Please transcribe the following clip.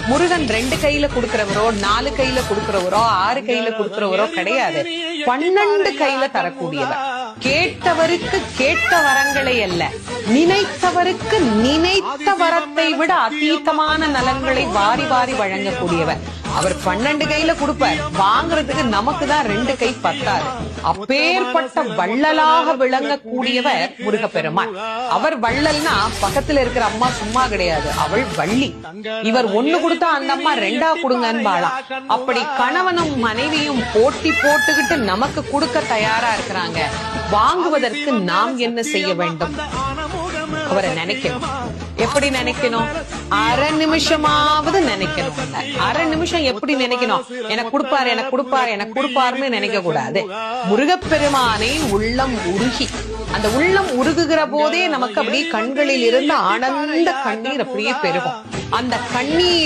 முருகன் 2 கையில கொடுக்கிறவரோ 4 கையில கொடுக்கிறவரோ 6 கையில கொடுக்கிறவரோ கிடையாது. 12 கையில தரக்கூடியவர். கேட்டவருக்கு கேட்ட வரங்களை அல்ல, நினைத்தவருக்கு நினைத்த வரத்தை விட அதீதமான நலன்களை வாரி வாரி வழங்கக்கூடியவர். அவர் 12 கையில கொடுப்பார், வாங்குறதுக்கு நமக்கு தான் 2 கை பத்தாது. அப்பேற்பட்ட வள்ளலாக விளங்கக்கூடியவர் முருகப்பெருமான். அவர் வள்ளல்னா பக்கத்துல இருக்கிற அம்மா சும்மா கிடையாது, அவள் வள்ளி. இவர் 1 கொடுத்தா அந்த அம்மா 2 கொடுங்கன்னு வாழாம். அப்படி கணவனும் மனைவியும் போட்டி போட்டுக்கிட்டு நமக்கு கொடுக்க தயாரா இருக்கிறாங்க. வாங்குவதற்கு நாம் என்ன செய்ய வேண்டும்? அவரை நினைக்கணும். எப்படி நினைக்கணும்? அரை நிமிஷமாவது நினைக்கணும். அரை நிமிஷம் எப்படி நினைக்கணும்? எனக்கு கொடுப்பாரு, எனக்கு கொடுப்பாரு, எனக்கு கொடுப்பாருன்னு நினைக்க கூடாது. முருகப்பெருமானை உள்ளம் உருகி, அந்த உள்ளம் உருகுகிற போதே நமக்கு அப்படியே கண்களில் இருந்து ஆனந்த கண்ணீர் அப்படியே பெருகும். அந்த கண்ணீர்